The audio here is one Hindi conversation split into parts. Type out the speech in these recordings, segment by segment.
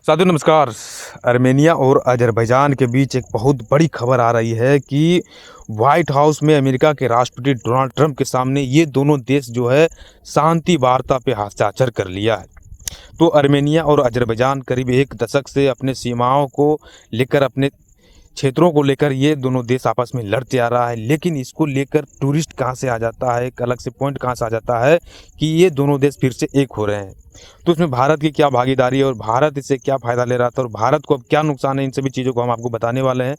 साथियों नमस्कार। अर्मेनिया और अज़रबैजान के बीच एक बहुत बड़ी खबर आ रही है कि व्हाइट हाउस में अमेरिका के राष्ट्रपति डोनाल्ड ट्रंप के सामने ये दोनों देश जो है शांति वार्ता पे हस्ताक्षर कर लिया है। तो अर्मेनिया और अज़रबैजान करीब एक दशक से अपने सीमाओं को लेकर, अपने क्षेत्रों को लेकर ये दोनों देश आपस में लड़ते आ रहा है। लेकिन इसको लेकर टूरिस्ट कहाँ से आ जाता है, एक अलग से पॉइंट कहाँ से आ जाता है कि ये दोनों देश फिर से एक हो रहे हैं। तो इसमें भारत की क्या भागीदारी है और भारत इससे क्या फ़ायदा ले रहा था और भारत को अब क्या नुकसान है, इन सभी चीज़ों को हम आपको बताने वाले हैं।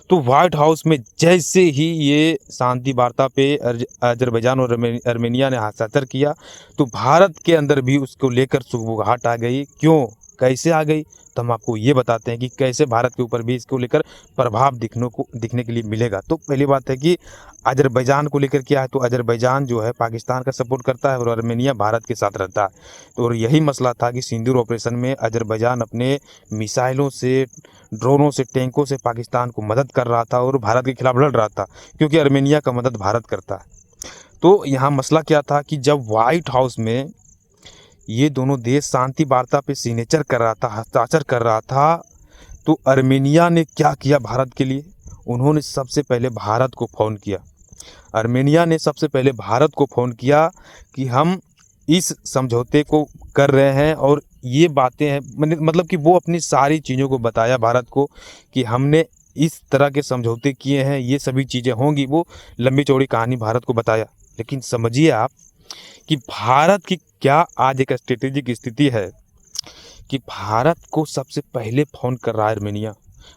तो व्हाइट हाउस में जैसे ही ये शांति वार्ता पे अज़रबैजान और अर्मेनिया ने हस्ताक्षर किया, तो भारत के अंदर भी उसको लेकर सुगबुगाहट आ गई। क्यों, कैसे आ गई, तो हम आपको ये बताते हैं कि कैसे भारत के ऊपर भी इसको लेकर प्रभाव दिखने के लिए मिलेगा। तो पहली बात है कि अज़रबैजान को लेकर क्या है, तो अज़रबैजान जो है पाकिस्तान का सपोर्ट करता है और अर्मेनिया भारत के साथ रहता है। तो और यही मसला था कि सिंदूर ऑपरेशन में अज़रबैजान अपने मिसाइलों से, ड्रोनों से, टैंकों से पाकिस्तान को मदद कर रहा था और भारत के खिलाफ लड़ रहा था, क्योंकि अर्मेनिया का मदद भारत करता है। तो यहाँ मसला क्या था कि जब व्हाइट हाउस में ये दोनों देश शांति वार्ता पे सिग्नेचर कर रहा था, हस्ताक्षर कर रहा था, तो अर्मेनिया ने क्या किया भारत के लिए, उन्होंने सबसे पहले भारत को फ़ोन किया। अर्मेनिया ने सबसे पहले भारत को फ़ोन किया कि हम इस समझौते को कर रहे हैं और ये बातें हैं, मतलब कि वो अपनी सारी चीज़ों को बताया भारत को कि हमने इस तरह के समझौते किए हैं, ये सभी चीज़ें होंगी। वो लंबी चौड़ी कहानी भारत को बताया। लेकिन समझिए आप कि भारत की क्या आज एक स्ट्रेटेजिक स्थिति है कि भारत को सबसे पहले फ़ोन कर रहा है अर्मेनिया।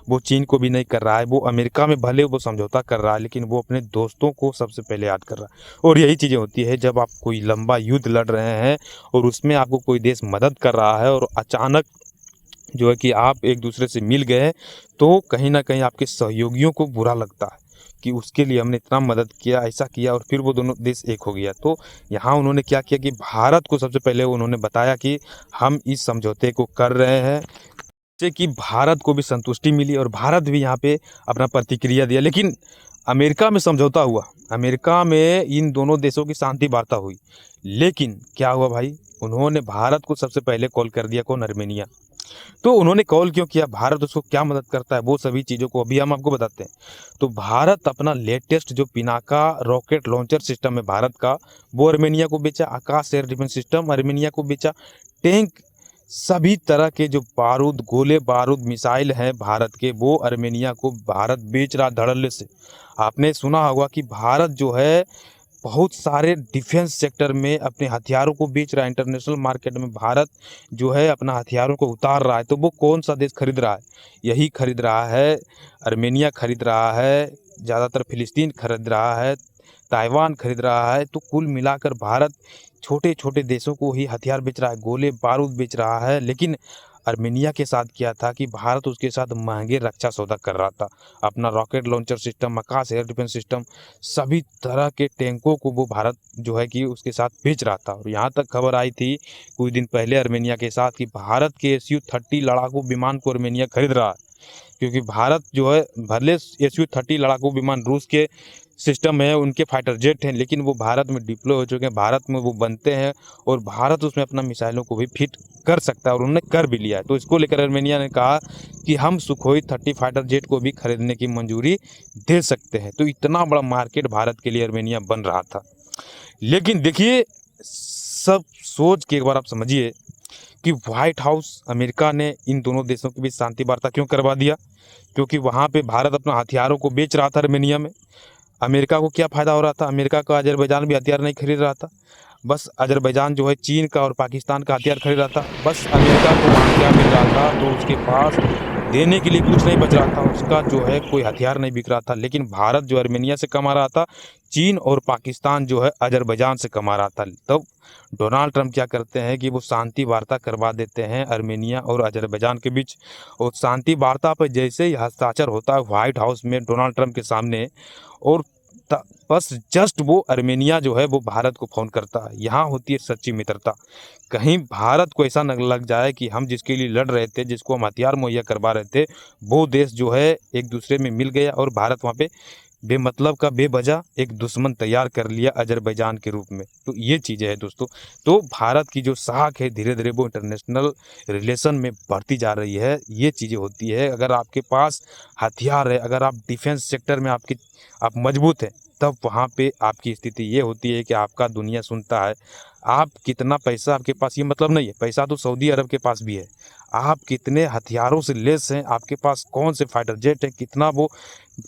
वो चीन को भी नहीं कर रहा है, वो अमेरिका में भले वो समझौता कर रहा है, लेकिन वो अपने दोस्तों को सबसे पहले याद कर रहा है। और यही चीज़ें होती है जब आप कोई लंबा युद्ध लड़ रहे हैं और उसमें आपको कोई देश मदद कर रहा है और अचानक जो है कि आप एक दूसरे से मिल गए, तो कहीं ना कहीं आपके सहयोगियों को बुरा लगता है कि उसके लिए हमने इतना मदद किया, ऐसा किया, और फिर वो दोनों देश एक हो गया। तो यहाँ उन्होंने क्या किया कि भारत को सबसे पहले उन्होंने बताया कि हम इस समझौते को कर रहे हैं, जिससे कि भारत को भी संतुष्टि मिली और भारत भी यहाँ पे अपना प्रतिक्रिया दिया। लेकिन अमेरिका में समझौता हुआ, अमेरिका में इन दोनों देशों की शांति वार्ता हुई, लेकिन क्या हुआ भाई, उन्होंने भारत को सबसे पहले कॉल कर दिया। कौन? अर्मेनिया। तो उन्होंने कॉल क्यों किया, भारत उसको क्या मदद करता है, वो सभी चीज़ों को अभी हम आपको बताते हैं। तो भारत अपना लेटेस्ट जो पिनाका रॉकेट लॉन्चर सिस्टम है भारत का, वो अर्मेनिया को बेचा। आकाश एयर डिफेंस सिस्टम अर्मेनिया को बेचा। टैंक, सभी तरह के जो बारूद, गोले बारूद, मिसाइल हैं भारत के, वो अर्मेनिया को भारत बेच रहा धड़ल्ले से। आपने सुना होगा कि भारत जो है बहुत सारे डिफेंस सेक्टर में अपने हथियारों को बेच रहा है। इंटरनेशनल मार्केट में भारत जो है अपना हथियारों को उतार रहा है। तो वो कौन सा देश खरीद रहा है? यही खरीद रहा है, अर्मेनिया खरीद रहा है, ज़्यादातर फिलिस्तीन खरीद रहा है, ताइवान खरीद रहा है। तो कुल मिलाकर भारत छोटे छोटे देशों को ही हथियार बेच रहा है, गोले बारूद बेच रहा है। लेकिन अर्मेनिया के साथ क्या था कि भारत उसके साथ महंगे रक्षा सौदा कर रहा था। अपना रॉकेट लॉन्चर सिस्टम, आकाश एयर डिफेंस सिस्टम, सभी तरह के टैंकों को वो भारत जो है कि उसके साथ बेच रहा था। और यहाँ तक खबर आई थी कुछ दिन पहले अर्मेनिया के साथ कि भारत के SU-30 लड़ाकू विमान को अर्मेनिया खरीद रहा है, क्योंकि भारत जो है भले SU-30 लड़ाकू विमान रूस के सिस्टम है, उनके फाइटर जेट हैं, लेकिन वो भारत में डिप्लॉय हो चुके हैं, भारत में वो बनते हैं और भारत उसमें अपना मिसाइलों को भी फिट कर सकता है और उन्होंने कर भी लिया है। तो इसको लेकर अर्मेनिया ने कहा कि हम सुखोई 30 फाइटर जेट को भी खरीदने की मंजूरी दे सकते हैं। तो इतना बड़ा मार्केट भारत के लिए अर्मेनिया बन रहा था। लेकिन देखिए, सब सोच के एक बार आप समझिए कि व्हाइट हाउस, अमेरिका ने इन दोनों देशों के बीच शांति वार्ता क्यों करवा दिया? क्योंकि वहाँ पे भारत अपना हथियारों को बेच रहा था अर्मेनिया में। अमेरिका को क्या फ़ायदा हो रहा था? अमेरिका का अज़रबैजान भी हथियार नहीं खरीद रहा था। बस अज़रबैजान जो है चीन का और पाकिस्तान का हथियार खरीद रहा था। बस अमेरिका को वहाँ क्या मिल रहा था, तो उसके पास देने के लिए कुछ नहीं बच रहा था, उसका जो है कोई हथियार नहीं बिक रहा था। लेकिन भारत जो अर्मेनिया से कमा रहा था, चीन और पाकिस्तान जो है अज़रबैजान से कमा रहा था। तब डोनाल्ड ट्रंप क्या करते हैं कि वो शांति वार्ता करवा देते हैं अर्मेनिया और अज़रबैजान के बीच। और शांति वार्ता पर जैसे ही हस्ताक्षर होता है व्हाइट हाउस में डोनाल्ड ट्रंप के सामने, और बस जस्ट वो अर्मेनिया जो है वो भारत को फ़ोन करता है। यहाँ होती है सच्ची मित्रता। कहीं भारत को ऐसा न लग जाए कि हम जिसके लिए लड़ रहे थे, जिसको हम हथियार मुहैया करवा रहे थे, वो देश जो है एक दूसरे में मिल गया और भारत वहाँ पे बेमतलब का बेवजह एक दुश्मन तैयार कर लिया अज़रबैजान के रूप में। तो ये चीज़ें हैं दोस्तों। तो भारत की जो साख है धीरे-धीरे वो इंटरनेशनल रिलेशन में बढ़ती जा रही है। ये चीज़ें होती है, अगर आपके पास हथियार है, अगर आप डिफेंस सेक्टर में आप मजबूत हैं, तब वहाँ पे आपकी स्थिति ये होती है कि आपका दुनिया सुनता है। आप कितना पैसा आपके पास ये मतलब नहीं है, पैसा तो सऊदी अरब के पास भी है। आप कितने हथियारों से लैस हैं, आपके पास कौन से फाइटर जेट है, कितना वो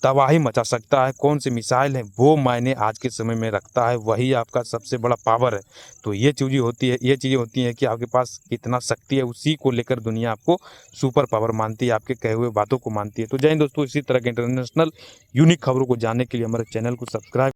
तबाही मचा सकता है, कौन से मिसाइल हैं, वो मायने आज के समय में रखता है, वही आपका सबसे बड़ा पावर है। तो ये चीज़ें होती हैं कि आपके पास कितना शक्ति है, उसी को लेकर दुनिया आपको सुपर पावर मानती है, आपके कहे हुए बातों को मानती है। तो जय हिंद दोस्तों, इसी तरह के इंटरनेशनल यूनिक खबरों को जानने के लिए हमारे चैनल को सब्सक्राइब